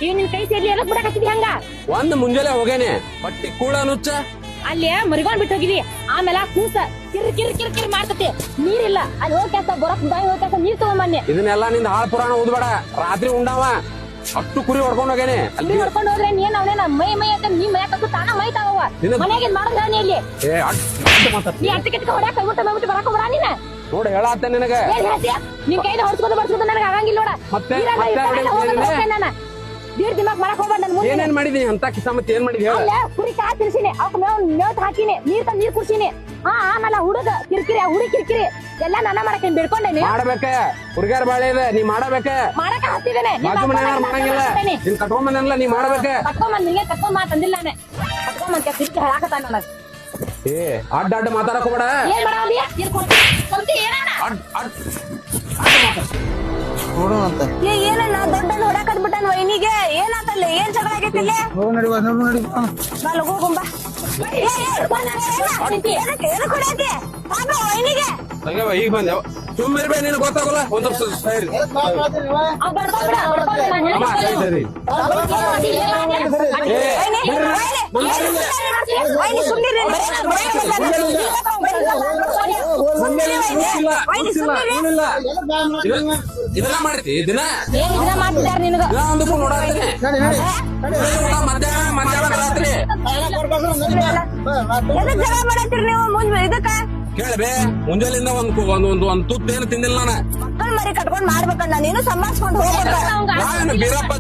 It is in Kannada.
ಈಗ ನಿನ್ ಕೈ ಸೇರ್ಲಿ ಎಲ್ಲ ಬಿಡಕತ್ತಿದಿ ಹಂಗ ಒಂದ್ ಮುಂಜಾನೆ ಹೋಗೇನೆ ಹೊಟ್ಟಿ ಕೂಡ ನುಚ್ಚ ಅಲ್ಲಿ ಮರಿಗೊಂಡ್ ಬಿಟ್ಟು ಹೋಗಿದಿ ಆಮೇಲೆ ಕೂಸ ಕಿರ್ ಕಿರ್ ಕಿರ್ ಕಿರ್ ಮಾಡ್ತತಿ ನೀರಿಲ್ಲ ಅಲ್ಲಿ ಹೋಗ್ಯಾಸ ಬರಕ್ ಬಾಯಿ ಹೋಗ್ಯಾಸ ನೀರ್ ತಗೊಂಬನ್ನಿ ಇದನ್ನೆಲ್ಲ ನಿಂದ ಹಾಳ್ ಪುರಾಣ ಓದ್ಬೇಡ ರಾತ್ರಿ ಉಂಡಾವ ಅಷ್ಟು ಕುರಿ ಹೊಡ್ಕೊಂಡ್ ಹೋಗೇನೆ ಅಲ್ಲಿ ಹೊಡ್ಕೊಂಡು ಹೋದ್ರೆ ನೀನ್ ಅವನೇನ ಮೈ ಮೈ ಅಂತ ನೀ ಮೈ ಕತ್ತು ತಾನ ಮೈ ತಾವ ಮನೆಗೆ ಮಾಡೋದ್ ನೀ ಇಲ್ಲಿ ನೀ ಅಟ್ಟ ಕೆಟ್ಟ ಹೊಡ್ಯಾಕ ಕೈಬಿಟ್ಟು ಬಂದ್ಬಿಟ್ಟು ಬರಾಕ ಬರ ನೀನ ನೋಡಿ ಹೇಳತ್ತೆ ನಿನಗೆ ನಿನ್ ಕೈನ ಹೊಡ್ಸ್ಕೊಂಡು ಬರ್ಸ್ಕೊಂಡು ನನಗೆ ಆಗಂಗಿಲ್ಲ ನೋಡ ಮತ್ತೆ ದೀರ್ ದಿಮಾಕ್ ಮಾಡಕ್ ಹೋಗ್ಬೇಡ ನನ್ ಮುಂದೆ ಏನೇನ್ ಮಾಡಿದೀನಿ ಅಂತ ಕಿಸ ಮತ್ತೆ ಏನ್ ಮಾಡಿದ್ವಿ ಅಲ್ಲ ಕುರಿ ಕಾ ತಿರ್ಸಿನಿ ಅವಕ್ ಮೇವ್ ಹಾಕಿನಿ ನೀರ್ ಕುಡ್ಸಿನಿ ಆಮೇಲೆ ಹುಡುಗ ಕಿರಿಕಿರಿ ಹುಡುಗಿ ಕಿರಿಕಿರಿ ಎಲ್ಲ ನನ್ನ ಮಾಡಕ್ಕೆ ಬಿಡ್ಕೊಂಡೇನಿ ಮಾಡ್ಬೇಕ ಹುಡುಗಾರ ಬಾಳೆ ಇದೆ ನೀ ಮಾಡಬೇಕ ಮಾಡಕ ಹತ್ತಿದ್ದೇನೆ ಬಾಜು ಮನೆಯವ್ರ ಮಾಡಂಗಿಲ್ಲ ನಿನ್ ಕಟ್ಕೊಂಬನೆಲ್ಲ ನೀ ಮಾಡ್ಬೇಕ ಕಟ್ಕೊಂಬಂದ್ ನಿಂಗೆ ಕಟ್ಕೊಂಡ್ ತಂದಿಲ್ಲ ನಾನೇ ಕಟ್ಕೊಂಬಂತ ಕಿರಿಕಿ ಹೇಳಾಕತ್ತಾನ ನನಗ ಏ ಅಡ್ಡ ಅಡ್ಡ ಮಾತಾಡಕ್ ಹೋಗ್ಬೇಡ ಏನ್ ಮಾಡಾವಲ್ಲಿ ನೀರ್ ಕೊಡ್ತಿ ಏನಾನ ನೋಡೋಣಂತ ಏನಣ್ಣ ದೊಡ್ಡ ಹೊಡಾಕತ್ ಬಿಟ್ಟಾನ ವೈನಿಗೆ ಏನಾತಲ್ಲ ಏನ್ ಜಗಳ ಆಗೈತಿ ಇಲ್ಲಿ ನೋಡಿ ಬಾ ಲಗು ಗುಂಬಾ ಈಗ ಬಂದೇವ್ ಸುಮ್ಮಿರ್ಬೇ ನೀನು ಗೊತ್ತಾಗಲ್ಲ ಒಂದ್ ಸರಿ ಇದೆಲ್ಲ ಮಾಡ್ತಿ ದಿನ ಮಾಡ್ತಿದಾರ ನಿನಗ ಒಂದು ನೋಡಾತೀನಿ ಮಧ್ಯಾಹ್ನ ರಾತ್ರಿ ಜಗಳ ಮಾಡತ್ತೀರಿ ನೀವು ಮುಂದೆ ಇದಕ್ಕ ಕೇಳ್ಬೇ ಮುಂಜಾನಿಂದ ಒಂದ್ ತುತ್ತೇನು ತಿಂದಿಲ್ಲ ನಾನು ಮಕ್ಕಳ ಮರಿ ಕಟ್ಕೊಂಡ್ ಮಾಡ್ಬೇಕಣ್ಣ ನೀನು ಸಂಭಾಳ್ಸ್ಕೊಂಡ್ ಹೋಗ್ಬೇಕ ಬೀರಪ್ಪ